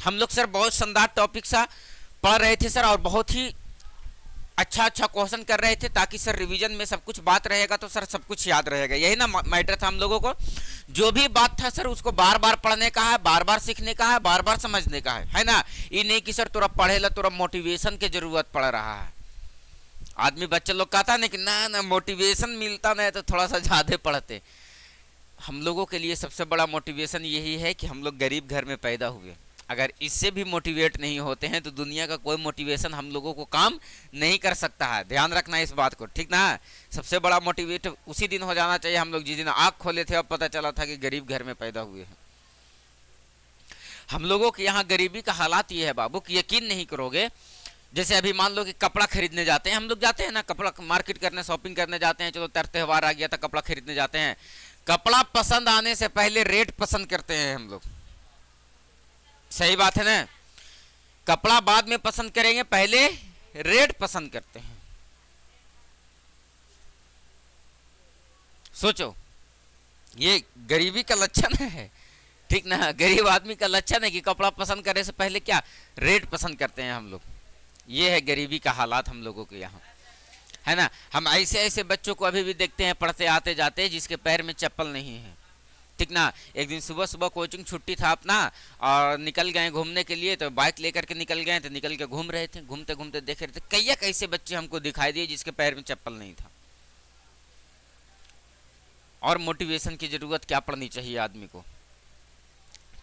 हम लोग सर बहुत शानदार टॉपिक सा पढ़ रहे थे सर, और बहुत ही अच्छा अच्छा क्वेश्चन कर रहे थे, ताकि सर रिवीजन में सब कुछ बात रहेगा तो सर सब कुछ याद रहेगा। यही ना मैटर था हम लोगों को। जो भी बात था सर उसको बार बार पढ़ने का है, बार बार सीखने का है, बार बार समझने का है ना। ये नहीं कि सर तोरा पढ़ेला तोरा मोटिवेशन की जरूरत पड़ रहा है। आदमी बच्चे लोग कहता नहीं कि ना ना मोटिवेशन मिलता नहीं तो थोड़ा सा ज़्यादा पढ़ते। हम लोगों के लिए सबसे बड़ा मोटिवेशन यही है कि हम लोग गरीब घर में पैदा हुए। अगर इससे भी मोटिवेट नहीं होते हैं तो दुनिया का कोई मोटिवेशन हम लोगों को काम नहीं कर सकता है। ध्यान रखना इस बात को, ठीक ना। सबसे बड़ा मोटिवेट उसी दिन हो जाना चाहिए हम लोग जिस दिन आँख खोले थे और पता चला था कि गरीब घर में पैदा हुए हैं। हम लोगों के यहाँ गरीबी का हालात ये है बाबू कि यकीन नहीं करोगे। जैसे अभी मान लो कि कपड़ा खरीदने जाते हैं हम लोग, जाते हैं ना कपड़ा मार्केट करने, शॉपिंग करने जाते हैं। चलो त्योहार आ गया था, कपड़ा खरीदने जाते हैं। कपड़ा पसंद आने से पहले रेट पसंद करते हैं हम लोग। सही बात है ना। कपड़ा बाद में पसंद करेंगे, पहले रेट पसंद करते हैं। सोचो, ये गरीबी का लक्षण है, ठीक ना। गरीब आदमी का लक्षण है कि कपड़ा पसंद करने से पहले क्या, रेट पसंद करते हैं हम लोग। ये है गरीबी का हालात हम लोगों के यहाँ, है ना। हम ऐसे ऐसे बच्चों को अभी भी देखते हैं पढ़ते आते जाते जिसके पैर में चप्पल नहीं है, ठीक ना। एक दिन सुबह सुबह कोचिंग छुट्टी था अपना और निकल गए घूमने के लिए, तो बाइक लेकर के निकल गए थे। निकल के घूम रहे थे, घूमते घूमते देख रहे थे कई कैसे बच्चे हमको दिखाई दिए जिसके पैर में चप्पल नहीं था। और मोटिवेशन की जरूरत क्या पड़नी चाहिए आदमी को।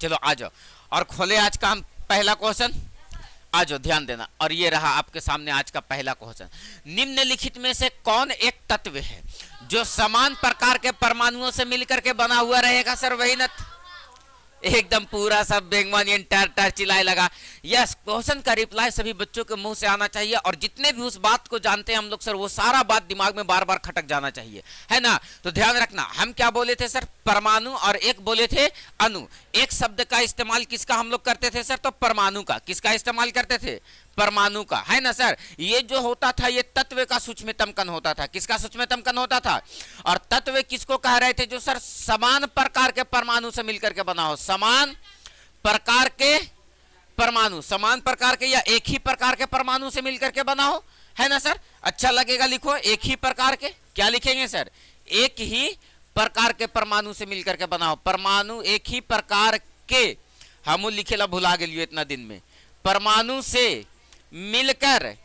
चलो आ जाओ और खोले आज का हम पहला क्वेश्चन। आ जाओ, ध्यान देना। और ये रहा आपके सामने आज का पहला क्वेश्चन। निम्नलिखित में से कौन एक तत्व है जो समान प्रकार के परमाणुओं से मिलकर के बना हुआ रहेगा। सर वही न, एकदम पूरा सब बेंगवानियन टर टर चिल्लाए लगा। यस, क्वेश्चन का रिप्लाई सभी बच्चों के मुंह से आना चाहिए, और जितने भी उस बात को जानते हैं हम लोग सर, वो सारा बात दिमाग में बार बार खटक जाना चाहिए, है ना। तो ध्यान रखना, हम क्या बोले थे सर, परमाणु, और एक बोले थे अणु। एक शब्द का इस्तेमाल किसका हम लोग करते थे सर, तो परमाणु का। किसका इस्तेमाल करते थे, परमाणु का, है ना सर। ये जो होता था ये तत्व का सूक्ष्मतम कण होता था। किसका सूक्ष्मतम कण होता था। और तत्व किसको कह रहे थे, जो सर समान प्रकार के परमाणु से मिलकर के बना हो। समान प्रकार के परमाणु, समान प्रकार के या एक ही प्रकार के परमाणु से मिलकर के बना हो, है ना सर। अच्छा लगेगा, लिखो एक ही प्रकार के। क्या लिखेंगे सर, एक ही प्रकार के परमाणु से मिलकर के बना हो। परमाणु एक ही प्रकार के, हम लिखेला भुला गए इतना दिन में। परमाणु से मिलकर,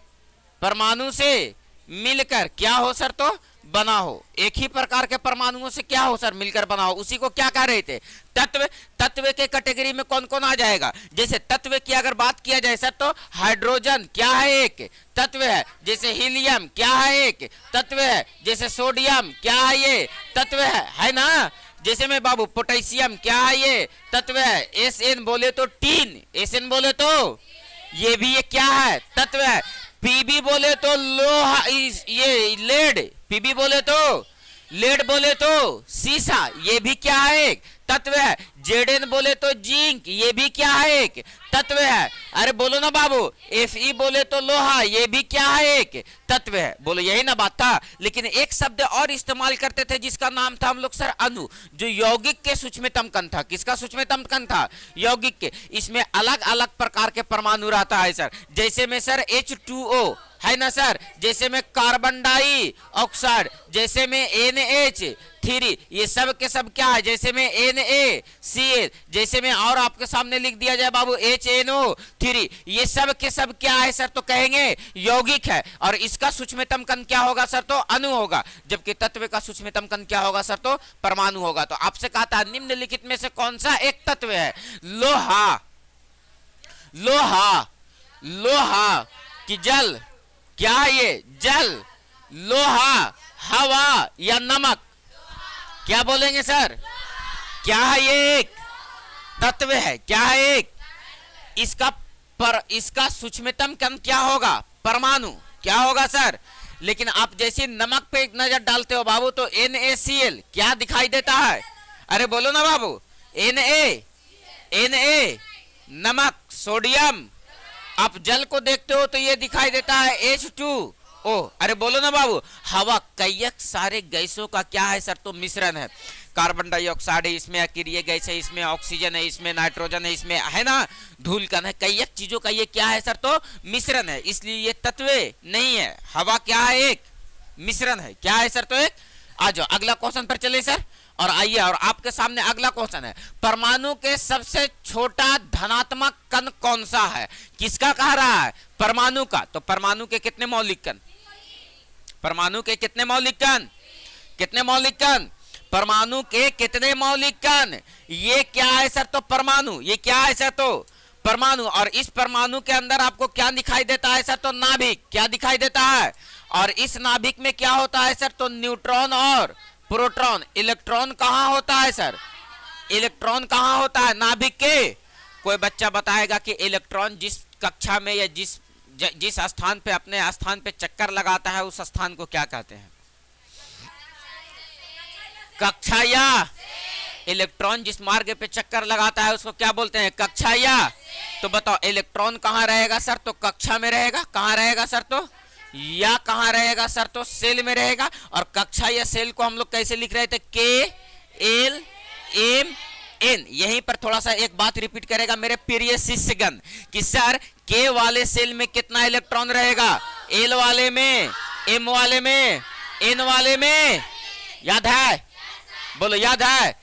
परमाणु से मिलकर क्या हो सर, तो बना हो। एक ही प्रकार के परमाणुओं से क्या हो सर, मिलकर बना हो। उसी को क्या कह रहे थे, तत्व। तत्व के कैटेगरी में कौन कौन आ जाएगा। जैसे तत्व की अगर बात किया जाए सर, तो हाइड्रोजन क्या है, एक तत्व है। जैसे हीलियम क्या है, एक तत्व है। जैसे सोडियम क्या है, ये तत्व है ना। जैसे में बाबू पोटेशियम क्या है, ये तत्व है। एसएन बोले तो टीन, एसएन बोले तो ये भी ये क्या है, तत्व है। पीबी बोले तो लोहा, ये लेड, पीबी बोले तो लेड, बोले तो सीसा, ये भी क्या है, एक तत्व है। जेडएन बोले तो जिंक, ये भी क्या है, एक तत्व है। अरे बोलो ना बाबू, Fe बोले तो लोहा, ये भी क्या है, एक तत्व है। बोलो, यही ना बात था। लेकिन एक शब्द और इस्तेमाल करते थे जिसका नाम था हम लोग सर अणु, जो यौगिक के सूक्ष्मतम कण था। किसका सूक्ष्मतम कण था, यौगिक के। इसमें अलग अलग प्रकार के परमाणु रहता है सर। जैसे में सर H2O, है ना सर। जैसे में कार्बन डाइऑक्साइड, जैसे में NH3, ये सब के सब क्या है। जैसे में NaCl, जैसे में और आपके सामने लिख दिया जाए बाबू HNO3, ये सब के सब क्या है सर, तो कहेंगे यौगिक है। और इसका सूक्ष्मतम कण क्या होगा सर, तो अणु होगा। जबकि तत्व का सूक्ष्मतम कण क्या होगा सर, तो परमाणु होगा। तो आपसे कहा था निम्नलिखित में से कौन सा एक तत्व है। लोहा, लोहा, लोहा की जल, क्या है ये, जल, लोहा, हवा या नमक, क्या बोलेंगे सर, क्या है ये, एक तत्व है। क्या है, एक। इसका सूक्ष्मतम कण क्या होगा, परमाणु, क्या होगा सर। लेकिन आप जैसे नमक पे एक नजर डालते हो बाबू, तो NaCl क्या दिखाई देता है। अरे बोलो ना बाबू, Na नमक, सोडियम। आप जल को देखते हो तो ये दिखाई देता है H2O। अरे बोलो ना बाबू, हवा कई सारे गैसों का क्या है सर, तो मिश्रण है। कार्बन डाइऑक्साइड है, इसमें अक्रिय गैस है, इसमें ऑक्सीजन है, इसमें नाइट्रोजन है, इसमें है ना धूल कण है, कई एक चीजों का ये क्या है सर, तो मिश्रण है, इसलिए ये तत्व नहीं है। हवा क्या है, एक मिश्रण है, क्या है सर, तो एक। आ जाओ अगला क्वेश्चन पर चले सर, और आइए, और आपके सामने अगला क्वेश्चन है, परमाणु के सबसे छोटा धनात्मक कण कौन सा है? किसका कह रहा है? परमाणु का। तो परमाणु के कितने मौलिक कण? परमाणु के कितने मौलिक कण? कितने मौलिक कण? परमाणु के कितने मौलिक कण? ये क्या है सर, तो परमाणु। ये क्या है सर, तो परमाणु। और इस परमाणु के अंदर आपको क्या दिखाई देता है सर, तो नाभिक। क्या दिखाई देता है? और इस नाभिक में क्या होता है सर, तो न्यूट्रॉन और प्रोटॉन। इलेक्ट्रॉन कहाँ होता है सर? इलेक्ट्रॉन कहाँ होता है नाभिक के? कोई बच्चा बताएगा कि इलेक्ट्रॉन जिस कक्षा में या जिस स्थान पे अपने स्थान पे चक्कर लगाता है उस स्थान को क्या कहते हैं? कक्षा या इलेक्ट्रॉन जिस मार्ग पे चक्कर लगाता है उसको क्या बोलते हैं? कक्षा या। तो बताओ इलेक्ट्रॉन कहाँ रहेगा सर, तो कक्षा में रहेगा। कहाँ रहेगा सर, तो या कहाँ रहेगा सर, तो सेल में रहेगा। और कक्षा या सेल को हम लोग कैसे लिख रहे थे? के एल एम एन। यहीं पर थोड़ा सा एक बात रिपीट करेगा मेरे प्रिय शिष्यगण कि सर के वाले सेल में कितना इलेक्ट्रॉन रहेगा? एल वाले में, एम वाले में, एन वाले में। याद है? बोलो याद है?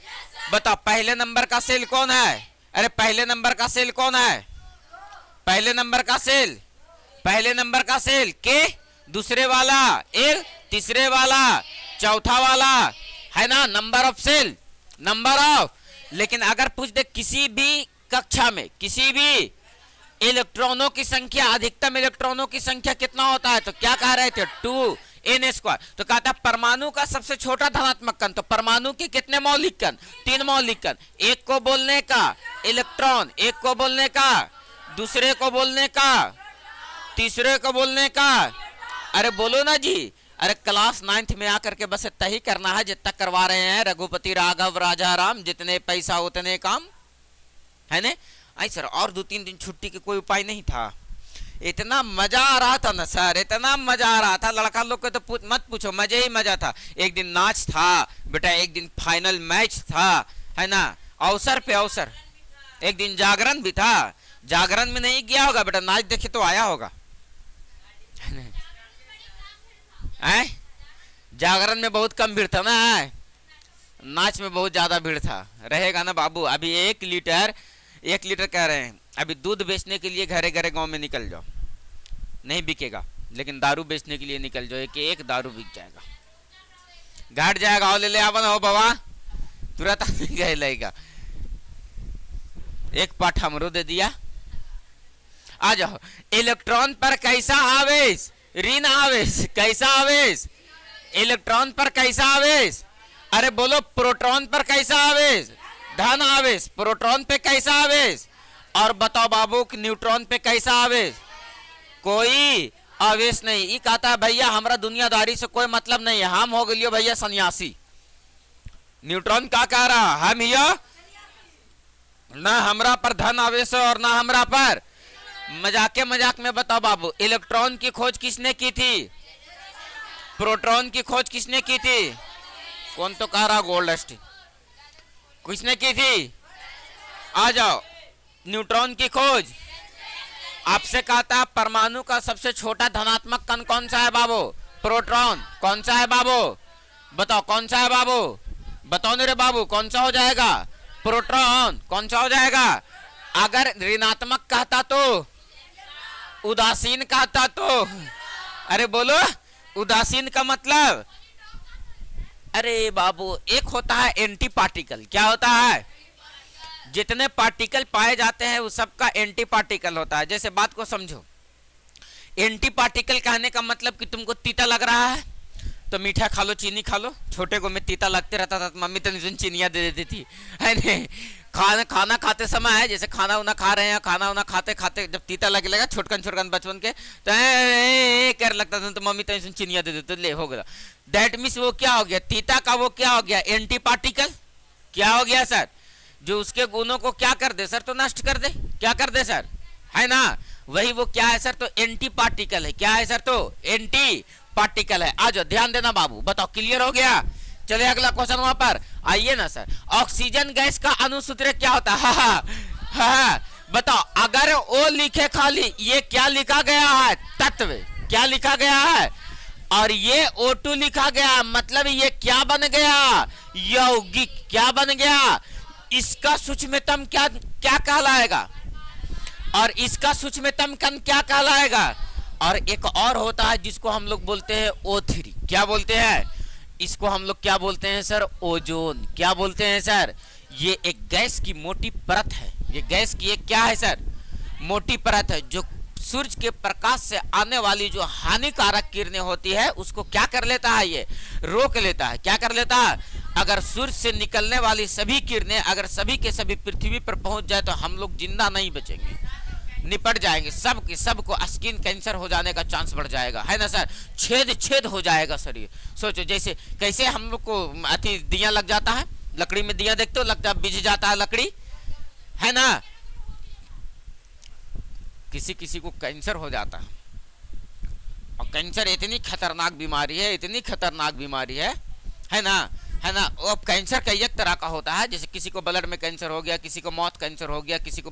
बताओ पहले नंबर का सेल कौन है? अरे पहले नंबर का सेल कौन है? पहले नंबर का सेल, पहले नंबर का सेल के, दूसरे वाला एल, तीसरे वाला, चौथा वाला, है ना number of cell, number of. लेकिन अगर पूछ दे किसी भी कक्षा में किसी भी इलेक्ट्रॉनों की संख्या, अधिकतम इलेक्ट्रॉनों की संख्या कितना होता है, तो क्या कह रहे थे? 2n²। तो कहता है परमाणु का सबसे छोटा धनात्मक कण। तो परमाणु के कितने मौलिक कण? 3 मौलिक कण। एक को बोलने का इलेक्ट्रॉन, एक को बोलने का, दूसरे को बोलने का, तीसरे को बोलने का। अरे बोलो ना जी। अरे क्लास 9th में आकर के बस इतना ही करना है जितना करवा रहे हैं रघुपति राघव राजा राम, जितने पैसा उतने काम, है ने? आई सर और 2-3 दिन छुट्टी के कोई उपाय नहीं था? इतना मजा आ रहा था ना सर, इतना मजा आ रहा था। लड़का लोग को तो मत पूछो, मजे ही मजा था। एक दिन नाच था बेटा, एक दिन फाइनल मैच था, है ना, अवसर पे अवसर। एक दिन जागरण भी था, जागरण में नहीं गया होगा बेटा, नाच देखे तो आया होगा। जागरण में बहुत कम भीड़ था ना, नाच में बहुत ज्यादा भीड़ था। रहेगा ना बाबू। अभी 1 लीटर कह रहे हैं, अभी दूध बेचने के लिए घरे घरे गांव में निकल जाओ, नहीं बिकेगा। लेकिन दारू बेचने के लिए निकल जाओ, एक दारू बिक जाएगा, घाट जाएगा। और ले आवा ना हो बाबा, तुरंत गए लेगा। एक पाठ हमरो दे दिया। आ जाओ। इलेक्ट्रॉन पर कैसा आवेश? ऋण आवेश। कैसा आवेश? इलेक्ट्रॉन पर कैसा आवेश? अरे बोलो प्रोटॉन पर कैसा आवेश? धन आवेश। प्रोटॉन पे कैसा आवेश? और बताओ बाबू कि न्यूट्रॉन पे कैसा आवेश? कोई आवेश नहीं। ये कहता है भैया हमारा दुनियादारी से कोई मतलब नहीं है, हम हो गए भैया सन्यासी। न्यूट्रॉन क्या कह रहा? हम ही ना हमरा पर धन आवेश है और ना हमरा पर। मजाक में बताओ बाबू, इलेक्ट्रॉन की खोज किसने की थी? प्रोटॉन की खोज किसने की थी? कौन तो कह रहा? गोल्डस्टीन। किसने की थी? आ जाओ। न्यूट्रॉन की खोज आपसे कहता है परमाणु का सबसे छोटा धनात्मक कण कौन सा है बाबू? प्रोटॉन। कौन सा है बाबू? बताओ कौन सा है बाबू? बताओ ना रे बाबू, कौन सा हो जाएगा? प्रोटॉन। कौन सा हो जाएगा? अगर ऋणात्मक कहता तो, उदासीन कहता तो। अरे बोलो उदासीन का मतलब? अरे बाबू एक होता है एंटी पार्टिकल। क्या होता है? जितने पार्टिकल पाए जाते हैं वो सबका एंटी पार्टिकल होता है। जैसे बात को समझो, एंटी पार्टिकल कहने का मतलब कि तुमको तीता लग रहा है तो मीठा खा लो, चीनी खा लो। छोटे को मैं तीता लगते रहता था तो मम्मी तो चीनियाँ दे देती थी, है नहीं? खाना खाते समय है, जैसे खाना उना खा रहे हैं, खाना उना खाते खाते जब तीता लगे लगा छोटकन बचपन के तो कर लगता था तो मम्मी तो चीनियाँ दे देते, ले हो गया। दैट मीन्स वो क्या हो गया? तीता का वो क्या हो गया? Anti particle. क्या हो गया सर? जो उसके गुणों को क्या कर दे सर? तो नष्ट कर दे। क्या कर दे सर? है ना? वही वो क्या है सर? तो एंटी पार्टिकल है। क्या है सर? तो एंटी पार्टिकल है। आ जाओ ध्यान देना बाबू, बताओ क्लियर हो गया? चलिए अगला क्वेश्चन वहां पर आइए ना सर। ऑक्सीजन गैस का अणुसूत्र क्या होता है? हाँ, बताओ। अगर ओ लिखे खाली, ये क्या लिखा गया है? तत्व। क्या लिखा गया है? और ये O2 लिखा गया, मतलब ये क्या बन गया? यौगिक। क्या बन गया? इसका सूक्ष्मतम क्या क्या कहलाएगा? और इसका सूक्ष्मतम कण क्या कहलाएगा? और एक और होता है जिसको हम लोग बोलते हैं O3। क्या बोलते हैं इसको? हम लोग क्या बोलते हैं सर? ओजोन। क्या बोलते हैं सर? ये एक गैस की मोटी परत है। ये गैस की एक क्या है सर? मोटी परत है, जो सूरज के प्रकाश से आने वाली जो हानिकारक किरणें होती है उसको क्या कर लेता है? ये रोक लेता है। क्या कर लेता है? अगर सूरज से निकलने वाली सभी किरणें अगर सभी के सभी पृथ्वी पर पहुंच जाए तो हम लोग जिंदा नहीं बचेंगे, निपट जाएंगे। सबको स्किन कैंसर हो जाने का चांस बढ़ जाएगा, है ना सर? छेद हो जाएगा शरीर। सोचो जैसे कैसे हम लोग को अति दिया लग जाता है, लकड़ी में दिया देखते हो, लगता है बिझ जाता है लकड़ी, है ना? किसी किसी को कैंसर हो जाता है, और कैंसर इतनी खतरनाक बीमारी है, इतनी खतरनाक बीमारी है ना? है ना? वो कैंसर का एक तरह का होता है, जैसे किसी को ब्लड में कैंसर हो गया, किसी को माउथ कैंसर हो गया, किसी को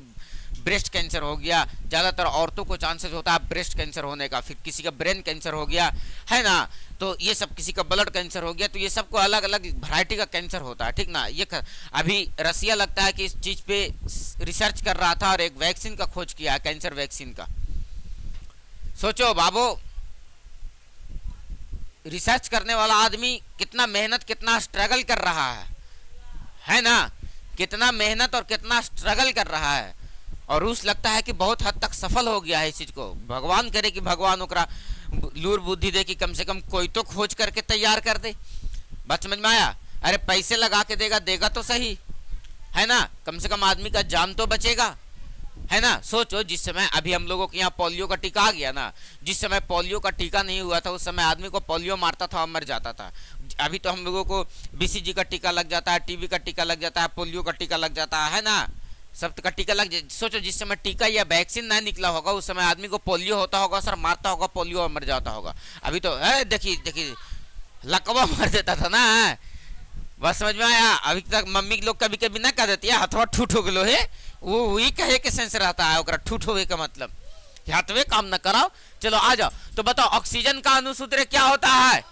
ब्रेस्ट कैंसर हो गया। ज़्यादातर औरतों को चांसेस होता है ब्रेस्ट कैंसर होने का। फिर किसी का ब्रेन कैंसर हो गया, है ना? तो ये सब, किसी का ब्लड कैंसर हो गया। तो ये सबको अलग अलग वैरायटी का कैंसर होता है, ठीक ना? ये अभी रसिया लगता है कि इस चीज़ पे रिसर्च कर रहा था और एक वैक्सीन का खोज किया है, कैंसर वैक्सीन का। सोचो बाबू, रिसर्च करने वाला आदमी कितना मेहनत, कितना स्ट्रगल कर रहा है ना? कितना मेहनत और कितना स्ट्रगल कर रहा है, और रूस लगता है कि बहुत हद तक सफल हो गया है इस चीज को। भगवान करे कि भगवान ओकरा लूर बुद्धि दे कि कम से कम कोई तो खोज करके तैयार कर दे। बात समझ में आया? अरे पैसे लगा के देगा तो सही, है ना? कम से कम आदमी का जान तो बचेगा, है ना? सोचो जिस समय अभी हम लोगों के यहाँ पोलियो का टीका आ गया ना, जिस समय पोलियो का टीका नहीं हुआ था उस समय आदमी को पोलियो मारता था और मर जाता था। अभी तो हम लोगों को BCG का टीका लग जाता है, TB का टीका लग जाता है, पोलियो का टीका लग जाता है ना? सब का टीका लग। सोचो जिस समय टीका या वैक्सीन ना निकला होगा उस समय आदमी को पोलियो होता होगा सर, मारता होगा पोलियो और मर जाता होगा। अभी तो देखिए लकवा मार देता था ना। बस समझ में आया? अभी तक मम्मी लोग कभी कभी ना कह देती है हथवा ठूठ हो गलो है, वो वही कहे के सेंस रहता है ओकरा ठूठ होवे का मतलब हाथवे काम न कराओ। चलो आ जाओ, तो बताओ ऑक्सीजन का अणुसूत्र क्या होता है?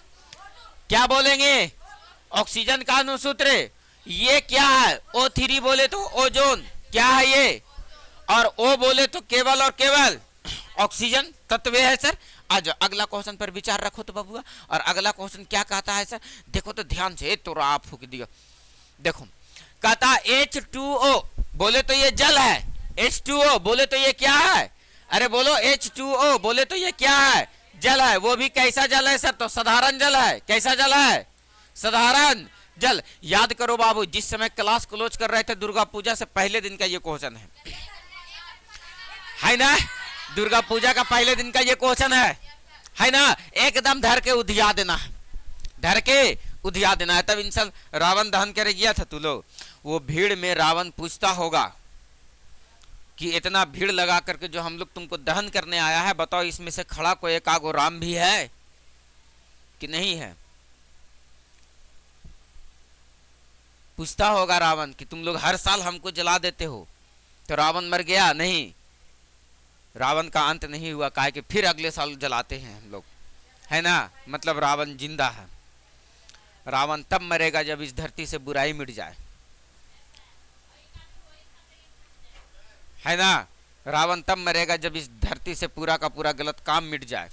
क्या बोलेंगे? ऑक्सीजन का अणुसूत्र ये क्या है? O3 बोले तो ओजोन। क्या है ये? और O बोले तो केवल और केवल ऑक्सीजन तत्व है सर। आज अगला क्वेश्चन पर विचार रखो तो बबुआ। और अगला क्वेश्चन क्या कहता है सर? देखो तो ध्यान से, तो आप फूक दिया। देखो कहता H2O बोले तो ये जल है, H2O बोले तो ये क्या है? अरे बोलो H2O बोले तो ये क्या है? जल है। वो भी कैसा जल है सर? तो साधारण जल है। कैसा जल है? साधारण जल। याद करो बाबू, जिस समय क्लास क्लोज कर रहे थे दुर्गा पूजा से पहले दिन का ये क्वेश्चन है ना? दुर्गा पूजा का पहले दिन का ये क्वेश्चन है ना? एकदम धर के उधिया देना है, धर के उधिया देना है। तब इंसान रावण दहन करे गया था तू लोग, वो भीड़ में रावण पूछता होगा कि इतना भीड़ लगा करके जो हम लोग तुमको दहन करने आया है, बताओ इसमें से खड़ा कोई एक आगो राम भी है कि नहीं है? पूछता होगा रावण कि तुम लोग हर साल हमको जला देते हो। तो रावण मर गया? नहीं, रावण का अंत नहीं हुआ, काहे कि फिर अगले साल जलाते हैं हम लोग, है ना? मतलब रावण जिंदा है। रावण तब मरेगा जब इस धरती से बुराई मिट जाए, है ना? रावण तब मरेगा जब इस धरती से पूरा का पूरा गलत काम मिट जाए।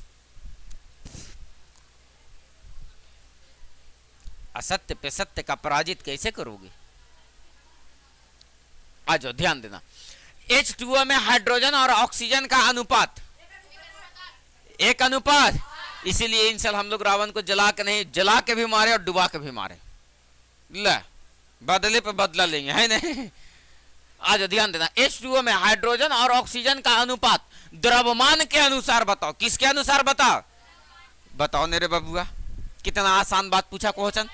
असत्य पे सत्य का पराजित कैसे करोगे? आ जाओ, ध्यान देना। H2O में हाइड्रोजन और ऑक्सीजन का अनुपात एक अनुपात, इसीलिए इन साल हम लोग रावण को जला के नहीं, जला के भी मारे और डुबा के भी मारे। ले बदले पे बदला लेंगे, है नहीं? आज ध्यान देना। H2O में हाइड्रोजन और ऑक्सीजन का अनुपात द्रव्यमान के अनुसार बताओ। किसके अनुसार बताओ? बताओ मेरे बबुआ, कितना आसान बात पूछा क्वेश्चन।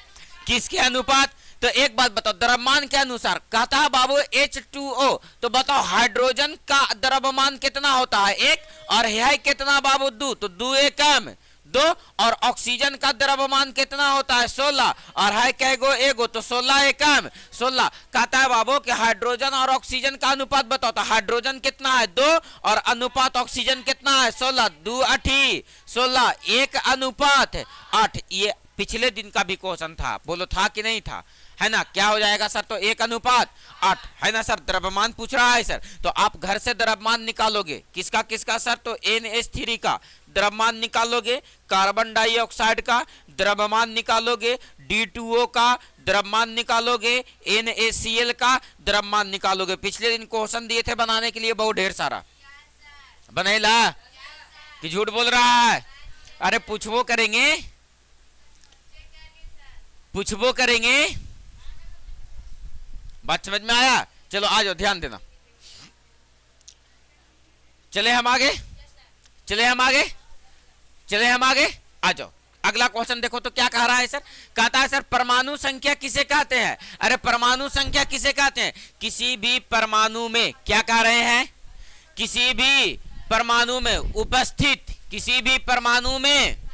किसके अनुपात? तो एक बात बताओ, द्रव्यमान के अनुसार। कहता है बाबू H2O, तो बताओ हाइड्रोजन का द्रव्यमान कितना होता है? 1, और है कितना बाबू? 2। तो 2 एकम 2 और ऑक्सीजन का द्रव्यमान कितना होता है 16 और है कैगो एगो तो 16 एकम 16। कहता है बाबू कि हाइड्रोजन और ऑक्सीजन का अनुपात बताओ तो हाइड्रोजन कितना है 2 और अनुपात ऑक्सीजन कितना है 16 2 8 16 1 अनुपात 8। ये पिछले दिन का भी क्वेश्चन था, बोलो था कि नहीं था, है ना। क्या हो जाएगा सर तो 1 अनुपात 8 है ना सर। द्रव्यमान पूछ रहा है सर तो आप घर से द्रव्यमान निकालोगे किसका किसका सर तो NH3 का द्रव्यमान निकालोगे, कार्बन डाइऑक्साइड का द्रव्यमान निकालोगे, D2O का द्रव्यमान निकालोगे, NaCl का द्रव्यमान निकालोगे। पिछले दिन क्वेश्चन दिए थे बनाने के लिए बहुत ढेर सारा, बनेला कि झूठ बोल रहा है। अरे पूछबो करेंगे पूछबो करेंगे, बात समझ में आया। चलो आ जाओ ध्यान देना, चले हम आगे चले हम आगे चले हम आगे आ जाओ। अगला क्वेश्चन देखो तो क्या कह रहा है सर। कहता है सर परमाणु संख्या किसे कहते हैं। अरे परमाणु संख्या किसे कहते हैं, किसी भी परमाणु में क्या कह रहे हैं, किसी भी परमाणु में उपस्थित, किसी भी परमाणु में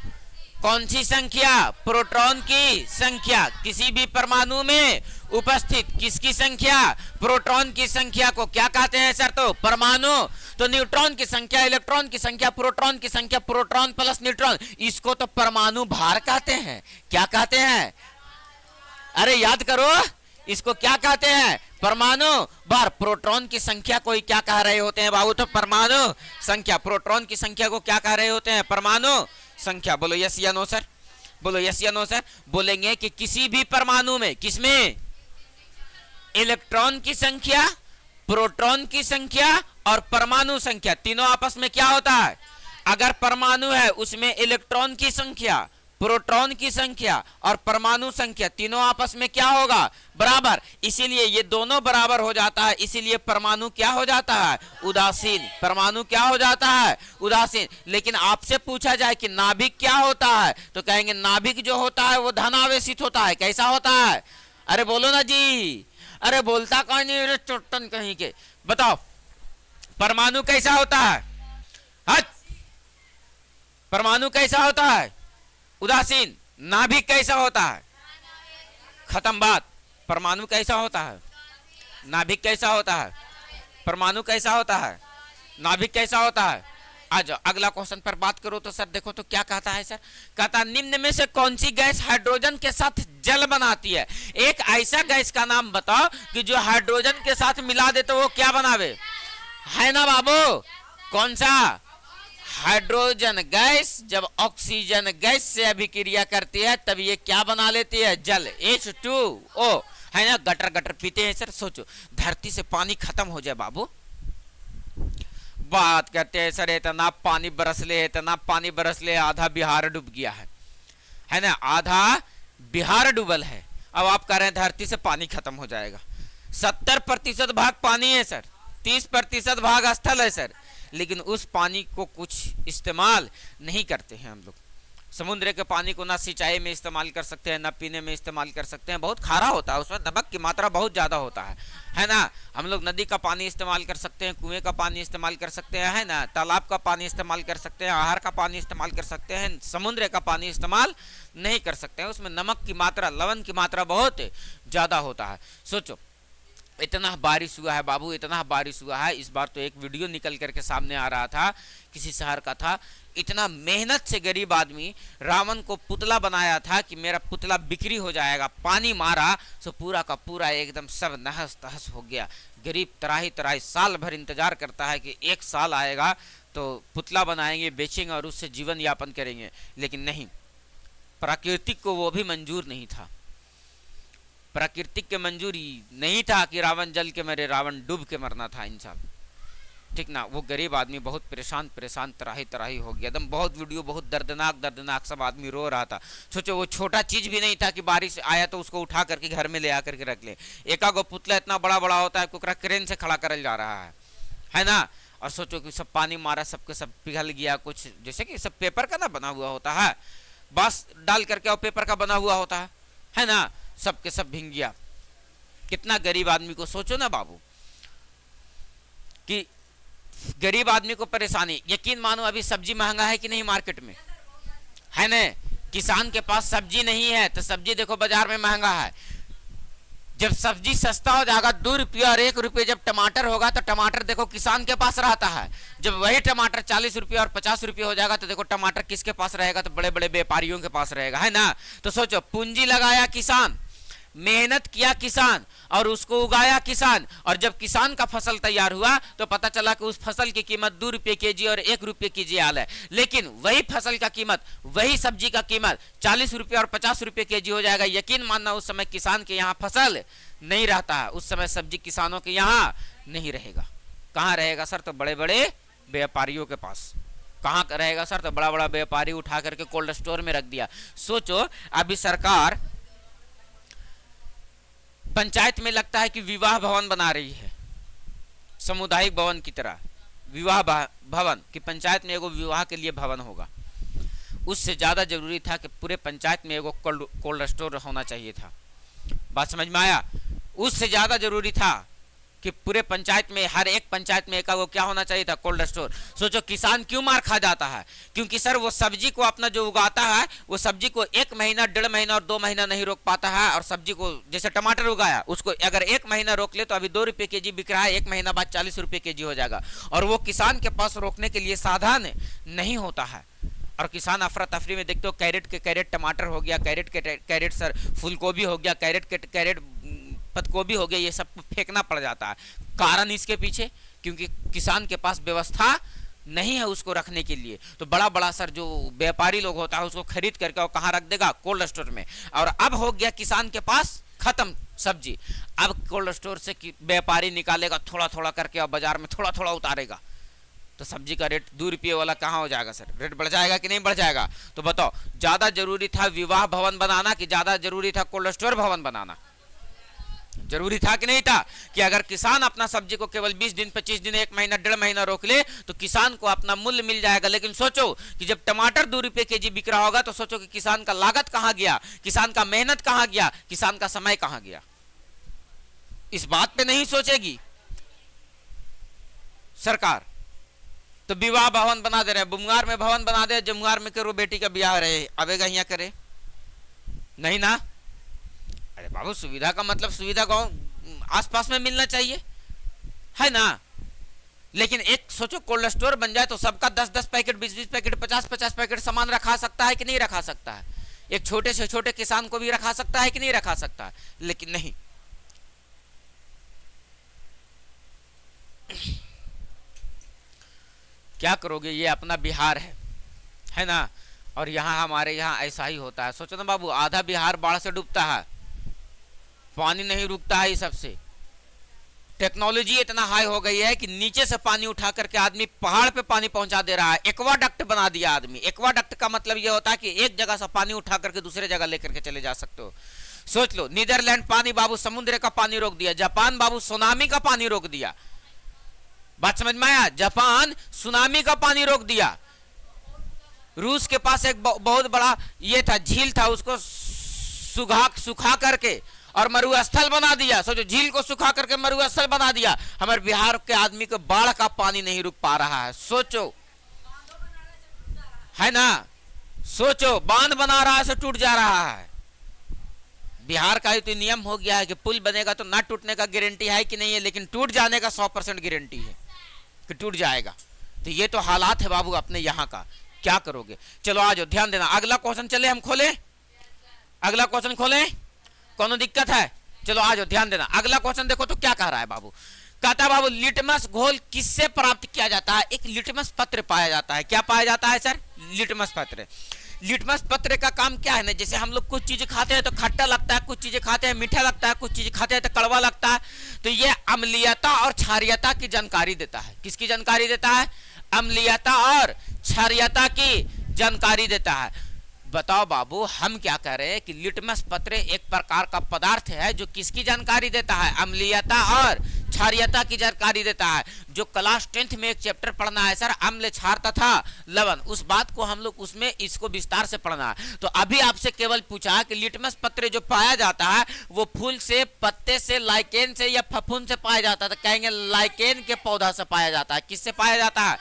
कौन सी संख्या, प्रोटॉन की संख्या, किसी भी परमाणु में उपस्थित किसकी संख्या, प्रोटॉन की संख्या को क्या कहते हैं सर तो परमाणु। तो न्यूट्रॉन की संख्या, इलेक्ट्रॉन की संख्या, प्रोटॉन की संख्या, प्रोटॉन प्लस न्यूट्रॉन, इसको तो परमाणु भार कहते हैं। क्या कहते हैं, अरे याद करो, इसको क्या कहते हैं परमाणु भार। प्रोटॉन की संख्या को क्या कह रहे होते हैं बाबू तो परमाणु संख्या। प्रोटॉन की संख्या को क्या कह रहे होते हैं परमाणु संख्या। बोलो यस या नो सर, बोलो यस या नो सर। बोलेंगे कि किसी भी परमाणु में, किसमें, इलेक्ट्रॉन की संख्या, प्रोटॉन की संख्या और परमाणु संख्या तीनों आपस में क्या होता है। अगर परमाणु है उसमें इलेक्ट्रॉन की संख्या, प्रोटॉन की संख्या और परमाणु संख्या तीनों आपस में क्या होगा बराबर, इसीलिए ये दोनों बराबर हो जाता है, इसीलिए परमाणु क्या हो जाता है उदासीन। परमाणु क्या हो जाता है उदासीन। लेकिन आपसे पूछा जाए कि नाभिक क्या होता है तो कहेंगे नाभिक जो होता है वो धनावेशित होता है। कैसा होता है, अरे बोलो ना जी, अरे बोलता कौन नहीं चोटन कहीं के, बताओ परमाणु कैसा होता है। हट, परमाणु कैसा होता है उदासीन। नाभिक कैसा होता है, खत्म बात। परमाणु कैसा होता है, नाभिक कैसा होता है, परमाणु कैसा होता है, नाभिक कैसा होता है। आ जाओ अगला क्वेश्चन पर बात करो तो सर देखो तो क्या कहता है सर। कहता निम्न में से कौन सी गैस हाइड्रोजन के साथ जल बनाती है। एक ऐसा गैस का नाम बताओ कि जो हाइड्रोजन के साथ मिला दे तो वो क्या बनावे, है ना बाबू, कौन सा, हाइड्रोजन गैस जब ऑक्सीजन गैस से अभिक्रिया करती है तब ये क्या बना लेती है, जल, H2O, है ना। गटर गटर पीते हैं सर, सोचो धरती से पानी खत्म हो जाए बाबू, बात करते हैं सर इतना पानी बरस ले, इतना पानी बरस ले, आधा बिहार डूब गया है ना, आधा बिहार डूबल है। अब आप कह रहे हैं धरती से पानी खत्म हो जाएगा। 70% भाग पानी है सर, 30% भाग स्थल है सर, लेकिन उस पानी को कुछ इस्तेमाल नहीं करते हैं हम लोग। समुद्र के पानी को ना सिंचाई में इस्तेमाल कर सकते हैं, ना पीने में इस्तेमाल कर सकते हैं, बहुत खारा होता है, उसमें नमक की मात्रा बहुत ज़्यादा होता है ना। हम लोग नदी का पानी इस्तेमाल कर सकते हैं, कुएं का पानी इस्तेमाल कर सकते हैं, है ना, तालाब का पानी इस्तेमाल कर सकते हैं, आहार का पानी इस्तेमाल कर सकते हैं, समुद्र का पानी इस्तेमाल नहीं कर सकते हैं, उसमें नमक की मात्रा, लवण की मात्रा बहुत ज़्यादा होता है। सोचो इतना बारिश हुआ है बाबू, इतना बारिश हुआ है। इस बार तो एक वीडियो निकल करके सामने आ रहा था, किसी शहर का था, इतना मेहनत से गरीब आदमी रावण को पुतला बनाया था कि मेरा पुतला बिक्री हो जाएगा, पानी मारा तो पूरा का पूरा एकदम सब नहस तहस हो गया। गरीब तराही तराही साल भर इंतजार करता है कि एक साल आएगा तो पुतला बनाएंगे, बेचेंगे और उससे जीवन यापन करेंगे, लेकिन नहीं, प्राकृतिक को वो भी मंजूर नहीं था। प्राकृतिक के मंजूरी नहीं था कि रावण जल के मरे, रावण डूब के मरना था इंसान, ठीक ना। वो गरीब आदमी बहुत परेशान तराही तराही हो गया, एकदम बहुत वीडियो, बहुत दर्दनाक, सब आदमी रो रहा था। सोचो वो छोटा चीज भी नहीं था कि बारिश आया तो उसको उठा करके घर में ले आकर के रख ले। एका गो पुतला इतना बड़ा बड़ा होता है, कुकरा क्रेन से खड़ा करल जा रहा है ना। और सोचो कि सब पानी मारा, सबके सब पिघल गया, कुछ जैसे कि सब पेपर का ना बना हुआ होता है, बस डाल करके और पेपर का बना हुआ होता है ना, सबके सब भींग गया। कितना गरीब आदमी को सोचो ना बाबू, कि गरीब आदमी को परेशानी। यकीन मानो अभी सब्जी महंगा है कि नहीं मार्केट में, है ना। किसान के पास सब्जी नहीं है तो सब्जी देखो बाजार में महंगा है। जब सब्जी सस्ता हो जाएगा 2 रुपये और 1 रुपये जब टमाटर होगा तो टमाटर देखो किसान के पास रहता है। जब वही टमाटर 40 रुपये और 50 रुपये हो जाएगा तो देखो टमाटर किसके पास रहेगा, तो बड़े बड़े व्यापारियों के पास रहेगा, है ना। तो सोचो, पूंजी लगाया किसान, मेहनत किया किसान और उसको उगाया किसान, और जब किसान का फसल तैयार हुआ तो पता चला कि उस फसल की कीमत 2 रुपये केजी और 1 रुपये केजी आल है। लेकिन वही फसल का कीमत, वही सब्जी का कीमत 40 रुपये और 50 रुपये केजी हो जाएगा। यकीन मानना उस समय किसान के यहाँ फसल नहीं रहता है, उस समय सब्जी किसानों के यहाँ नहीं रहेगा। कहाँ रहेगा सर? तो बड़े बड़े व्यापारियों के पास। कहाँ रहेगा सर? तो बड़ा बड़ा व्यापारी उठा करके कोल्ड स्टोर में रख दिया। सोचो, अभी सरकार पंचायत में लगता है कि विवाह भवन बना रही है, सामुदायिक भवन की तरह विवाह भवन, कि पंचायत में एगो विवाह के लिए भवन होगा। उससे ज्यादा जरूरी था कि पूरे पंचायत में एगो कोल्ड स्टोर होना चाहिए था। बात समझ में आया? उससे ज्यादा जरूरी था कि पूरे पंचायत में, हर एक पंचायत में वो क्या होना चाहिए था? Cold store. सोचो किसान क्यों मार खा जाता है? क्योंकि सर वो सब्जी को अपना जो उगाता है, वो सब्जी को 1 महीना, 1.5 महीना और 2 महीना नहीं रोक पाता है। और सब्जी को, जैसे टमाटर उगाया, उसको अगर 1 महीना रोक ले तो अभी 2 रुपये केजी बिक रहा है, 1 महीना बाद 40 रुपये केजी हो जाएगा। और वो किसान के पास रोकने के लिए साधन नहीं होता है। और किसान अफरा तफरी में देखते हो, कैरेट के कैरेट टमाटर हो गया, कैरेट के कैरेट सर फूल गोभी हो गया, कैरेट के कैरेट पत्ता गोभी हो गया, ये सब फेंकना पड़ जाता है। कारण इसके पीछे, क्योंकि किसान के पास व्यवस्था नहीं है उसको रखने के लिए। तो बड़ा बड़ा सर जो व्यापारी लोग होता है उसको खरीद करके वो कहाँ रख देगा? कोल्ड स्टोर में। और अब हो गया किसान के पास खत्म सब्जी, अब कोल्ड स्टोर से व्यापारी निकालेगा थोड़ा थोड़ा करके और बाजार में थोड़ा थोड़ा उतारेगा। तो सब्जी का रेट 2 रुपये वाला कहाँ हो जाएगा सर? रेट बढ़ जाएगा कि नहीं बढ़ जाएगा? तो बताओ, ज्यादा जरूरी था विवाह भवन बनाना कि ज्यादा जरूरी था कोल्ड स्टोर भवन बनाना? जरूरी था कि नहीं था? कि अगर किसान अपना सब्जी को केवल 20 दिन, 25 दिन, 1 महीना, 1.5 महीना रोक ले तो किसान को अपना मूल्य मिल जाएगा। लेकिन सोचो कि जब टमाटर 2 रुपये केजी बिक रहा होगा तो सोचो कि किसान का लागत कहां गया, किसान का मेहनत कहां गया, किसान का समय कहां गया। इस बात पे नहीं सोचेगी सरकार। तो विवाह भवन बना दे रहे, बुमगार में भवन बना दे, जमुआर में करो बेटी का ब्याह रहे, अबेगा यहाँ करे नहीं ना। अरे बाबू, सुविधा का मतलब सुविधा गांव आसपास में मिलना चाहिए, है ना। लेकिन एक सोचो कोल्ड स्टोर बन जाए तो सबका 10-10 पैकेट, 20-20 पैकेट, 50-50 पैकेट सामान रखा सकता है कि नहीं रखा सकता है? एक छोटे से छोटे किसान को भी रखा सकता है कि नहीं रखा सकता है? लेकिन नहीं। क्या करोगे? ये अपना बिहार है ना। और यहाँ हमारे यहाँ ऐसा ही होता है। सोचो ना बाबू, आधा बिहार बाढ़ से डूबता है, पानी नहीं रुकता है। इस सबसे टेक्नोलॉजी इतना हाई हो गई है कि नीचे से पानी उठा करके आदमी पहाड़ पे पानी पहुंचा दे रहा है। एक्वाडक्ट बना दिया आदमी। एक्वाडक्ट का मतलब यह होता है कि एक जगह से पानी उठा करके दूसरे जगह लेकर के चले जा सकते हो। सोच लो, नीदरलैंड पानी बाबू समुद्र का पानी रोक दिया, जापान बाबू सुनामी का पानी रोक दिया। बात समझ में आया? जापान सुनामी का पानी रोक दिया। रूस के पास एक बहुत बड़ा ये था, झील था, उसको सुखा करके और मरुस्थल बना दिया। सोचो, झील को सुखा करके मरुस्थल बना दिया। हमारे बिहार के आदमी को बाढ़ का पानी नहीं रुक पा रहा है। सोचो, है ना। सोचो, बांध बना रहा है तो टूट जा रहा है। बिहार का तो नियम हो गया है कि पुल बनेगा तो ना टूटने का गारंटी है कि नहीं है, लेकिन टूट जाने का 100% गारंटी है कि टूट जाएगा। तो ये तो हालात है बाबू अपने यहाँ का। क्या करोगे? चलो आ जाओ, ध्यान देना। अगला क्वेश्चन चले, हम खोले अगला क्वेश्चन खोले, कोनो दिक्कत है? चलो आ जाओ, ध्यान देना। अगला क्वेश्चन देखो तो क्या कह रहा है बाबू। कहता है बाबू, लिटमस घोल किससे प्राप्त किया जाता है? एक लिटमस पत्र पाया जाता है। क्या पाया जाता है सर? लिटमस पत्र। लिटमस पत्र का काम क्या है ना, जैसे हम लोग कुछ चीजें खाते हैं तो खट्टा लगता है, कुछ चीजें खाते हैं मीठा लगता है, कुछ चीजें खाते हैं तो कड़वा लगता है। तो ये अम्लीयता और क्षारीयता की जानकारी देता है। किसकी जानकारी देता है? अम्लीयता और क्षारीयता की जानकारी देता है। बताओ बाबू, हम क्या कह रहे हैं कि लिटमस पत्र एक प्रकार का पदार्थ है जो किसकी जानकारी देता है? अम्लीयता और क्षारीयता की जानकारी देता है। जो क्लास 10th में एक चैप्टर पढ़ना है सर, अम्ल, क्षार तथा लवण, उस बात को हम लोग उसमें इसको विस्तार से पढ़ना है। तो अभी आपसे केवल पूछा कि लिटमस पत्र जो पाया जाता है वो फूल से, पत्ते से, लाइकेन से या फफूंद से पाया जाता है। तो कहेंगे लाइकेन के पौधा से पाया जाता है। किससे पाया जाता है?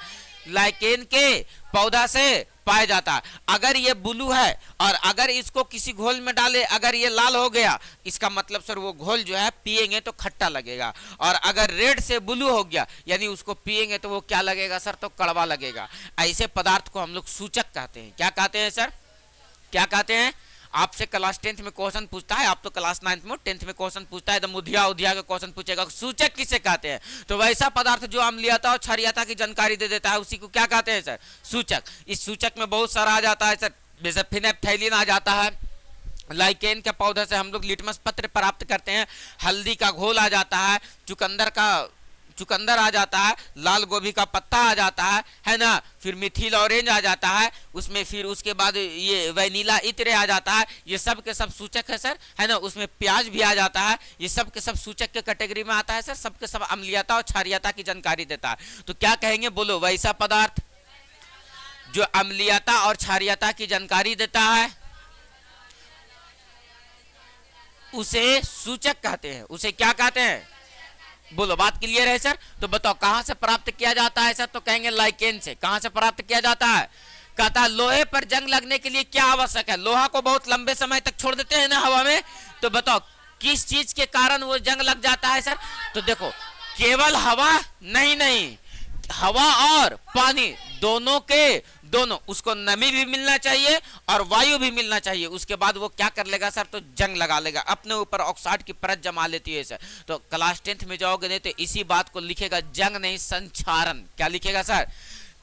लाइकेन के पौधा से पाया जाता है। अगर ये ब्लू है और अगर इसको किसी घोल में डाले, अगर ये लाल हो गया, इसका मतलब सर वो घोल जो है पिएंगे तो खट्टा लगेगा। और अगर रेड से ब्लू हो गया यानी उसको पिएंगे तो वो क्या लगेगा सर, तो कड़वा लगेगा। ऐसे पदार्थ को हम लोग सूचक कहते हैं। क्या कहते हैं सर, क्या कहते हैं? आपसे क्लास 10th में क्वेश्चन पूछता है, आप तो क्लास 9th में 10th में क्वेश्चन पूछता है, तो मुधिया उधिया का क्वेश्चन पूछेगा सूचक किसे कहते हैं? तो वैसा पदार्थ जो अम्लीयता और क्षारीयता की जानकारी दे देता है उसी को क्या कहते हैं सर, सूचक। इस सूचक में बहुत सारा आ जाता है सर, जैसे फिनेप्थैलिन आ जाता है, लाइकेन के पौधे से हम लोग लिटमस पत्र प्राप्त करते हैं, हल्दी का घोल आ जाता है, चुकंदर आ जाता है, लाल गोभी का पत्ता आ जाता है ना, फिर मिथिल ऑरेंज आ जाता है उसमें, फिर उसके बाद ये वैनिला इत्र आ जाता है। ये सब के सब सूचक है सर, है ना। उसमें प्याज भी आ जाता है, ये सब के सब सूचक के कैटेगरी में आता है सर। सब के सब अम्लीयता और क्षारीयता की जानकारी देता है। तो क्या कहेंगे, बोलो, वैसा पदार्थ जो अम्लीयता और क्षारीयता की जानकारी देता है उसे सूचक कहते हैं। उसे क्या कहते हैं, बोलो, बात क्लियर है सर? तो बताओ कहां से प्राप्त किया जाता है सर? तो कहेंगे लाइकेन से। कहां से प्राप्त किया जाता है? कहता है लोहे पर जंग लगने के लिए क्या आवश्यक है? लोहा को बहुत लंबे समय तक छोड़ देते हैं ना हवा में, तो बताओ किस चीज के कारण वो जंग लग जाता है सर? तो देखो, केवल हवा नहीं, हवा और पानी दोनों उसको नमी भी मिलना चाहिए और वायु भी मिलना चाहिए। उसके बाद वो क्या कर लेगा सर, तो जंग लगा लेगा, अपने ऊपर ऑक्साइड की परत जमा लेती है सर। तो क्लास 10th में जाओगे नहीं तो इसी बात को लिखेगा, जंग नहीं संक्षारण। क्या लिखेगा सर,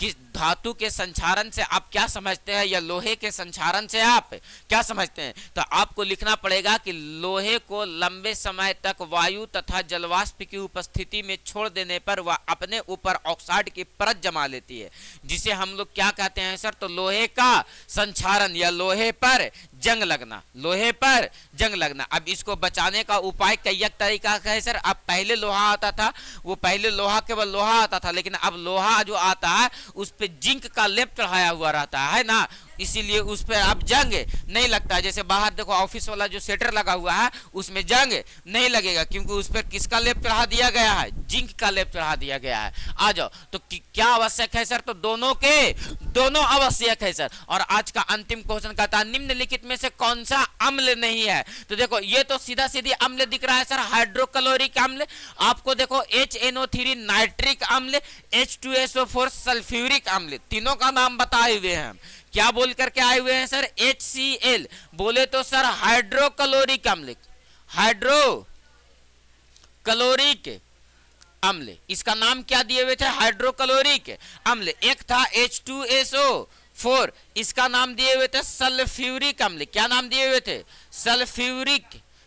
कि धातु के संक्षारण से आप क्या समझते हैं या लोहे के संक्षारण से आप क्या समझते हैं? तो आपको लिखना पड़ेगा कि लोहे को लंबे समय तक वायु तथा जलवाष्प की उपस्थिति में छोड़ देने पर वह अपने ऊपर ऑक्साइड की परत जमा लेती है, जिसे हम लोग क्या कहते हैं सर, तो लोहे का संक्षारण या लोहे पर जंग लगना, लोहे पर जंग लगना। अब इसको बचाने का उपाय कई तरीका का है सर। अब पहले लोहा आता था, वो पहले लोहा केवल लोहा आता था, लेकिन अब लोहा जो आता है उस पे जिंक का लेप चढ़ाया हुआ रहता है ना, इसीलिए उस पर अब जंग नहीं लगता है। जैसे बाहर देखो ऑफिस वाला जो शेटर लगा हुआ है उसमें जंग नहीं लगेगा, क्योंकि उस पर किसका लेप चढ़ा दिया गया है, जिंक का लेप चढ़ा दिया गया है। आ जाओ, तो क्या आवश्यक है सर, तो दोनों आवश्यक है सर। और आज का अंतिम क्वेश्चन कहता है निम्नलिखित में से कौन सा अम्ल नहीं है? तो देखो ये तो सीधा सीधी अम्ल दिख रहा है सर, हाइड्रोक्लोरिक अम्ल। आपको देखो HNO3 नाइट्रिक अम्ल, H2SO4 सल्फ्यूरिक अम्ल, तीनों का नाम बताए हुए हैं हम। क्या बोल करके आए हुए हैं सर, HCl बोले तो सर हाइड्रोक्लोरिक अम्ल, हाइड्रोक्लोरिक अम्ल, इसका नाम क्या दिए हुए थे, हाइड्रोक्लोरिक अम्ल। एक था H2SO4, इसका नाम दिए हुए थे सल्फ्यूरिक अम्ल। क्या नाम दिए हुए थे,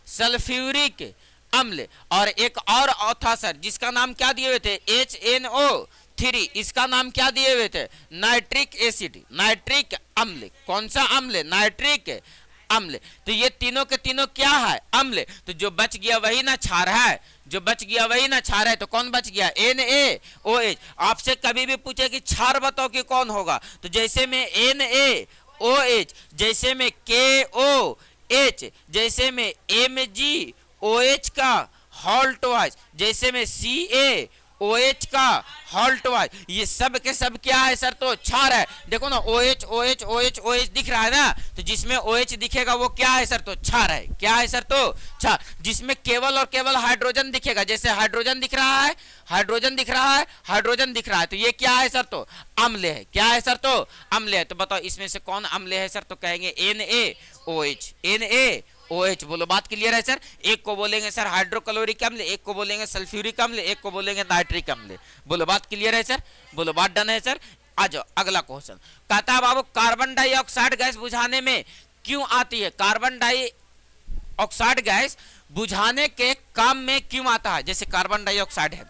सल्फ्यूरिक अम्ल। और एक और था सर जिसका नाम क्या दिए हुए थे, HNO3, इसका नाम क्या दिए हुए थे, नाइट्रिक एसिड, नाइट्रिक अम्ल। कौन सा अम्ल, नाइट्रिक अम्ल। तो ये तीनों के तीनों क्या है, अम्ल। तो जो बच गया वही ना क्षार है, जो बच गया वही ना क्षार है। तो कौन बच गया, NaOH। आपसे कभी भी पूछे कि क्षार बताओ कि कौन होगा, तो जैसे में NaOH, जैसे में KOH, जैसे में MgOH का हॉल्ट वाइज, जैसे में CaOH का हॉल्ट वाइज, ये सब के सब क्या है सर, तो क्षार है। देखो ना OH OH OH OH दिख रहा है ना, तो जिसमें OH दिखेगा वो क्या है सर, तो क्षार है। क्या है सर, तो क्षार। जिसमें केवल और केवल हाइड्रोजन दिखेगा, जैसे हाइड्रोजन दिख रहा है, हाइड्रोजन दिख रहा है, हाइड्रोजन दिख रहा है, तो ये क्या है सर, तो अम्ल है। क्या है सर, तो अम्ल है। तो बताओ इसमें से कौन अम्ल है सर, तो कहेंगे NaOH, NaOH। बोलो बात क्लियर है सर? एक को बोलेंगे सर हाइड्रोक्लोरिक अम्ल, एक को बोलेंगे सल्फ्यूरिक अम्ल, एक को बोलेंगे नाइट्रिक अम्ल। बोलो बात क्लियर है सर? बोलो बात डन है सर? आ जाओ अगला क्वेश्चन। कहता है बाबू कार्बन डाइऑक्साइड गैस बुझाने में क्यों आती है? कार्बन डाइऑक्साइड गैस बुझाने के काम में क्यों आता है? जैसे कार्बन डाइऑक्साइड है,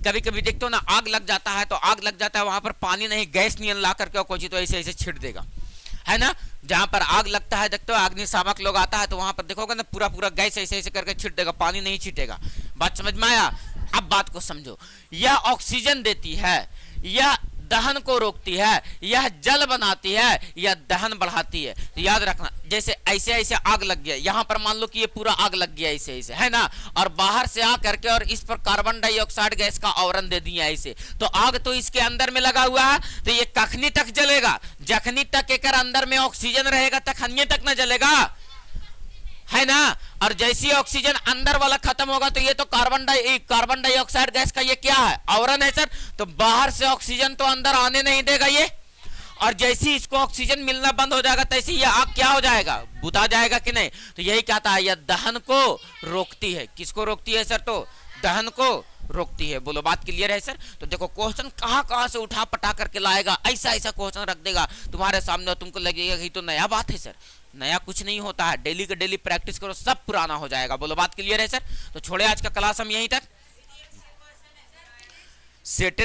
कभी कभी देखते हो ना आग लग जाता है, तो आग लग जाता है वहां पर पानी नहीं, गैस नियन ला करके कोई तो ऐसे ऐसे छिड़ देगा, है ना। जहां पर आग लगता है देखते हो अग्निशामक लोग आता है तो वहां पर देखोगे ना पूरा पूरा गैस ऐसे ऐसे करके छिट देगा, पानी नहीं छिटेगा। बात समझ में आया? अब बात को समझो, यह ऑक्सीजन देती है, यह दहन को रोकती है, यह जल बनाती है, यह दहन बढ़ाती है। तो याद रखना, जैसे ऐसे ऐसे आग लग गया, यहां पर मान लो कि ये पूरा आग लग गया ऐसे ऐसे, है ना, और बाहर से आ करके और इस पर कार्बन डाइऑक्साइड गैस का आवरण दे दिया ऐसे, तो आग तो इसके अंदर में लगा हुआ है, तो ये कखनी तक जलेगा, जखनी तक एक अंदर में ऑक्सीजन रहेगा तखनी तक न जलेगा, है ना। और जैसी ऑक्सीजन अंदर वाला खत्म होगा तो ये तो कार्बन डाइऑक्साइड गैस का ये क्या है, आवरण है सर, तो बाहर से ऑक्सीजन तो अंदर आने नहीं देगा ये, और जैसे ही इसको ऑक्सीजन मिलना बंद हो जाएगा तैसे ये आग क्या हो जाएगा, बुझा जाएगा कि नहीं। तो यही कहता है, यह दहन को रोकती है। किसको रोकती है सर, तो दहन को रोकती है। बोलो बात क्लियर है सर। तो देखो क्वेश्चन कहां कहां से उठा पटा करके लाएगा, ऐसा ऐसा क्वेश्चन रख देगा तुम्हारे सामने, तुमको लगेगा कि तो नया बात है सर। नया कुछ नहीं होता है, डेली का डेली प्रैक्टिस करो, सब पुराना हो जाएगा। बोलो बात क्लियर है सर। तो छोड़े आज का क्लास हम यहीं तक। सेट